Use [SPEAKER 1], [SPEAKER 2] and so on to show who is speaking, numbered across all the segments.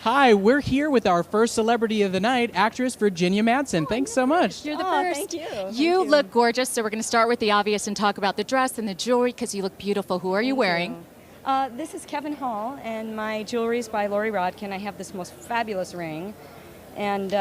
[SPEAKER 1] Hi, we're here with our first celebrity of the night, actress Virginia Madsen. Thanks so much.
[SPEAKER 2] You're the first.
[SPEAKER 3] Thank you.
[SPEAKER 2] You look gorgeous, so we're going to start with the obvious and talk about the dress and the jewelry because you look beautiful. Who are you wearing?
[SPEAKER 3] This is Kevin Hall, and my jewelry is by Lori Rodkin. I have this most fabulous ring, and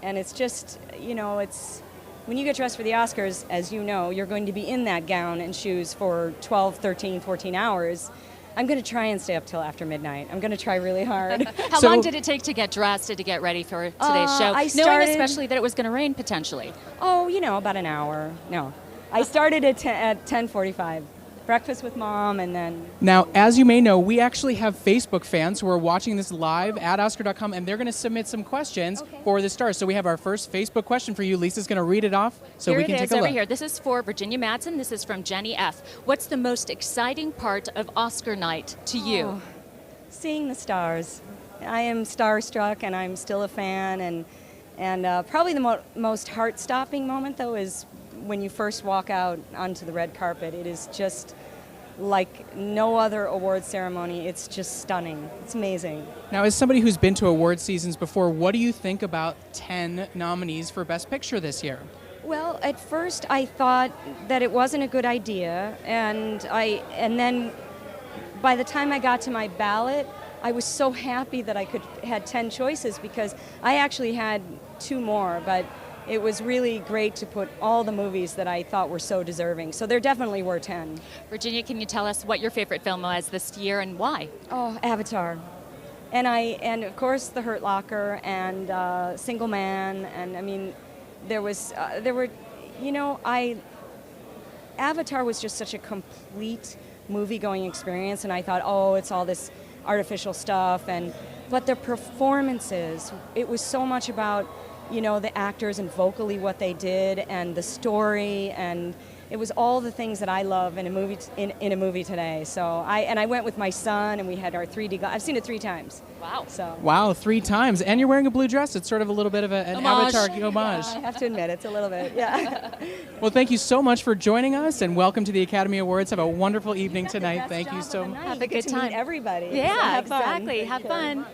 [SPEAKER 3] it's just, it's when you get dressed for the Oscars, as you know, you're going to be in that gown and shoes for 12, 13, 14 hours. I'm going to try and stay up till after midnight. I'm going to try really hard.
[SPEAKER 2] How long did it take to get dressed and to get ready for today's show? Knowing especially that it was going to rain potentially.
[SPEAKER 3] Oh, about an hour. No. I started at 10:45. Breakfast with Mom, and then...
[SPEAKER 1] Now, as you may know, we actually have Facebook fans who are watching this live at Oscar.com, and they're going to submit some questions for the stars. So we have our first Facebook question for you. Lisa's going to read it off so we can take a look.
[SPEAKER 2] Over here. This is for Virginia Madsen. This is from Jenny F. What's the most exciting part of Oscar night to you?
[SPEAKER 3] Seeing the stars. I am starstruck, and I'm still a fan, and probably the most heart-stopping moment, though, is when you first walk out onto the red carpet. It is just like no other award ceremony. It's just stunning. It's amazing.
[SPEAKER 1] Now, as somebody who's been to award seasons before, what do you think about 10 nominees for Best Picture this year?
[SPEAKER 3] Well, at first I thought that it wasn't a good idea, and then by the time I got to my ballot, I was so happy that I had 10 choices, because I actually had 2 more, but it was really great to put all the movies that I thought were so deserving. So there definitely were 10.
[SPEAKER 2] Virginia, can you tell us what your favorite film was this year and why?
[SPEAKER 3] Oh, Avatar. And of course The Hurt Locker and Single Man, and I mean, Avatar was just such a complete movie-going experience, and I thought, oh, it's all this artificial stuff, but the performances, it was so much about the actors and vocally what they did, and the story, and it was all the things that I love in a movie in a movie today. So I went with my son, and we had our 3D. I've seen it 3 times.
[SPEAKER 2] Wow.
[SPEAKER 1] Wow, 3 times, and you're wearing a blue dress. It's sort of a little bit of an
[SPEAKER 2] homage.
[SPEAKER 1] Avatar homage.
[SPEAKER 3] Yeah, I have to admit, it's a little bit. Yeah.
[SPEAKER 1] Well, thank you so much for joining us, and welcome to the Academy Awards. Have a wonderful evening tonight. Thank you so much.
[SPEAKER 2] Have a good time.
[SPEAKER 3] Meet everybody.
[SPEAKER 2] Yeah,
[SPEAKER 3] so have
[SPEAKER 2] exactly.
[SPEAKER 3] Fun.
[SPEAKER 2] Have fun.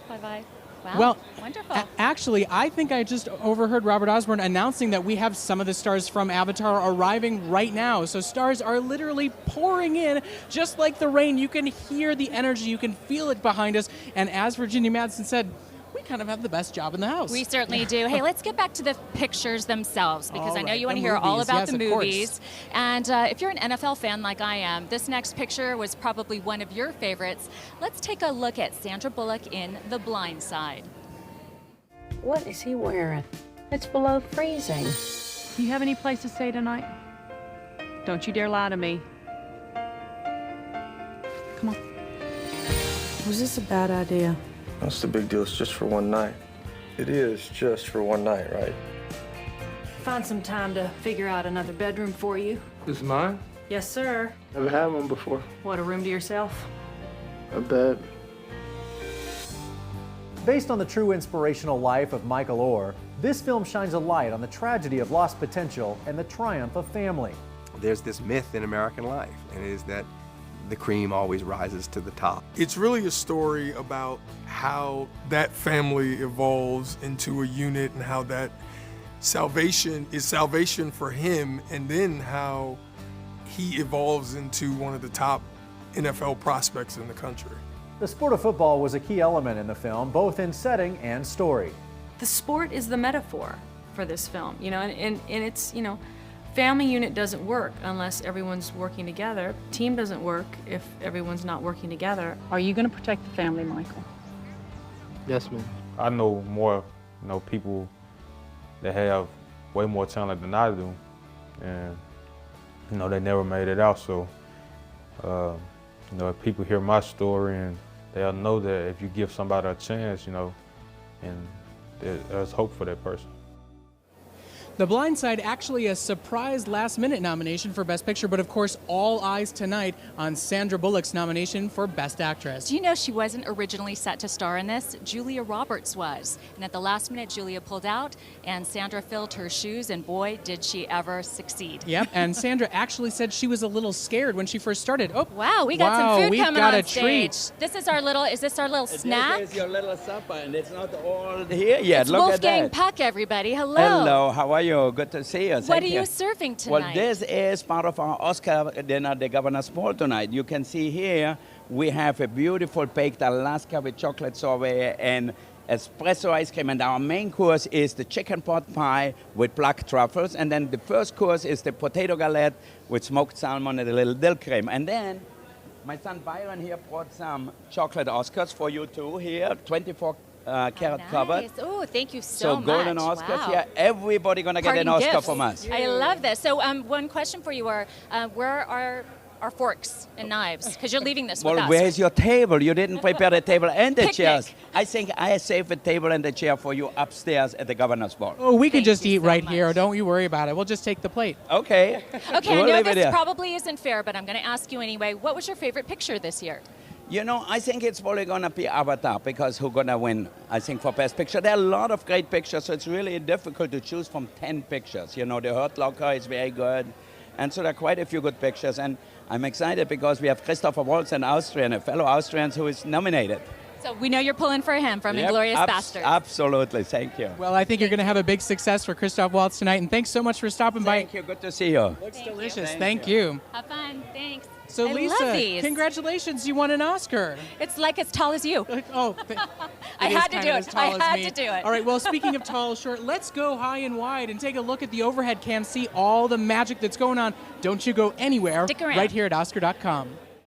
[SPEAKER 2] Bye-bye. Wow.
[SPEAKER 1] Well,
[SPEAKER 2] wonderful.
[SPEAKER 1] Actually, I think I just overheard Robert Osborne announcing that we have some of the stars from Avatar arriving right now. So stars are literally pouring in, just like the rain. You can hear the energy. You can feel it behind us. And as Virginia Madsen said, we kind of have the best job in the house.
[SPEAKER 2] We certainly do. Hey, let's get back to the pictures themselves, because
[SPEAKER 1] All
[SPEAKER 2] I know
[SPEAKER 1] right,
[SPEAKER 2] you want
[SPEAKER 1] the
[SPEAKER 2] to hear all
[SPEAKER 1] movies.
[SPEAKER 2] about
[SPEAKER 1] Yes,
[SPEAKER 2] the
[SPEAKER 1] of course.
[SPEAKER 2] movies. And if you're an NFL fan like I am, this next picture was probably one of your favorites. Let's take a look at Sandra Bullock in The Blind Side.
[SPEAKER 4] What is he wearing? It's below freezing.
[SPEAKER 5] You have any place to stay tonight? Don't you dare lie to me. Come on.
[SPEAKER 4] Was this a bad idea?
[SPEAKER 6] What's the big deal? It's just for one night. It is just for one night, right?
[SPEAKER 5] Find some time to figure out another bedroom for you.
[SPEAKER 6] This is mine?
[SPEAKER 5] Yes, sir.
[SPEAKER 6] Never had one before.
[SPEAKER 5] What, a room to yourself?
[SPEAKER 6] A bed.
[SPEAKER 7] Based on the true inspirational life of Michael Oher, this film shines a light on the tragedy of lost potential and the triumph of family.
[SPEAKER 8] There's this myth in American life, and it is that the cream always rises to the top.
[SPEAKER 9] It's really a story about how that family evolves into a unit, and how that salvation is salvation for him, and then how he evolves into one of the top NFL prospects in the country.
[SPEAKER 7] The sport of football was a key element in the film, both in setting and story.
[SPEAKER 5] The sport is the metaphor for this film, and it's, family unit doesn't work unless everyone's working together. Team doesn't work if everyone's not working together. Are you going to protect the family, Michael?
[SPEAKER 6] Yes, ma'am.
[SPEAKER 10] I know more, people that have way more talent than I do, and they never made it out. So, if people hear my story, and they'll know that if you give somebody a chance, and there's hope for that person.
[SPEAKER 1] The Blind Side, actually a surprise last-minute nomination for Best Picture, but of course, all eyes tonight on Sandra Bullock's nomination for Best Actress.
[SPEAKER 2] Do you know she wasn't originally set to star in this? Julia Roberts was. And at the last minute, Julia pulled out, and Sandra filled her shoes, and boy, did she ever succeed.
[SPEAKER 1] Yep, and Sandra actually said she was a little scared when she first started. Oh,
[SPEAKER 2] wow, we got some food
[SPEAKER 1] we've
[SPEAKER 2] coming
[SPEAKER 1] got
[SPEAKER 2] on
[SPEAKER 1] a
[SPEAKER 2] stage.
[SPEAKER 1] treat.
[SPEAKER 2] Is this our little snack?
[SPEAKER 11] This is your little supper, and it's not all here yet.
[SPEAKER 2] It's
[SPEAKER 11] Look
[SPEAKER 2] Wolfgang
[SPEAKER 11] at that.
[SPEAKER 2] Puck, everybody. Hello.
[SPEAKER 11] Hello, how are you? Good to see you.
[SPEAKER 2] What
[SPEAKER 11] Thank
[SPEAKER 2] are you serving tonight?
[SPEAKER 11] Well, this is part of our Oscar dinner, the Governor's Ball tonight. You can see here we have a beautiful baked Alaska with chocolate sorbet and espresso ice cream. And our main course is the chicken pot pie with black truffles. And then the first course is the potato galette with smoked salmon and a little dill cream. And then my son Byron here brought some chocolate Oscars for you too here, 24 carat covered.
[SPEAKER 2] Oh, thank you so much.
[SPEAKER 11] Golden Oscars,
[SPEAKER 2] wow.
[SPEAKER 11] yeah. Everybody gonna get an Oscar from us.
[SPEAKER 2] I love this. So, one question for you are, where are our forks and knives? Because you're leaving this with
[SPEAKER 11] Well,
[SPEAKER 2] us.
[SPEAKER 11] where's your table? You didn't prepare the table and the
[SPEAKER 2] Picnic.
[SPEAKER 11] chairs. I think I saved the table and the chair for you upstairs at the Governor's Ball.
[SPEAKER 1] Oh, we can just eat right here. Don't you worry about it. We'll just take the plate.
[SPEAKER 11] Okay.
[SPEAKER 2] Okay,
[SPEAKER 11] We'll
[SPEAKER 2] I know
[SPEAKER 11] leave it
[SPEAKER 2] this
[SPEAKER 11] here.
[SPEAKER 2] probably isn't fair, but I'm going to ask you anyway. What was your favorite picture this year?
[SPEAKER 11] You know, I think it's probably going to be Avatar because who's going to win, I think, for Best Picture. There are a lot of great pictures, so it's really difficult to choose from 10 pictures. You know, The Hurt Locker is very good. And so there are quite a few good pictures. And I'm excited because we have Christopher Waltz, an Austrian, a fellow Austrian who is nominated.
[SPEAKER 2] So we know you're pulling for him from
[SPEAKER 11] Yep,
[SPEAKER 2] Inglourious Basterds.
[SPEAKER 11] Absolutely. Thank you.
[SPEAKER 1] Well, I think you're going to have a big success for Christoph Waltz tonight. And thanks so much for stopping by.
[SPEAKER 11] Thank you. Good to see you.
[SPEAKER 1] Looks delicious. Thank you.
[SPEAKER 2] Have fun. Thanks.
[SPEAKER 1] So,
[SPEAKER 2] I
[SPEAKER 1] Lisa,
[SPEAKER 2] love these.
[SPEAKER 1] congratulations. You won an Oscar.
[SPEAKER 2] It's like as tall as you.
[SPEAKER 1] Oh,
[SPEAKER 2] I
[SPEAKER 1] it is
[SPEAKER 2] had to
[SPEAKER 1] kind
[SPEAKER 2] do
[SPEAKER 1] of
[SPEAKER 2] it.
[SPEAKER 1] as tall
[SPEAKER 2] I
[SPEAKER 1] as
[SPEAKER 2] had
[SPEAKER 1] me.
[SPEAKER 2] to do it.
[SPEAKER 1] All right, well, speaking of tall or short, let's go high and wide and take a look at the overhead cam, see all the magic that's going on. Don't you go anywhere.
[SPEAKER 2] Stick around.
[SPEAKER 1] Right here at Oscar.com.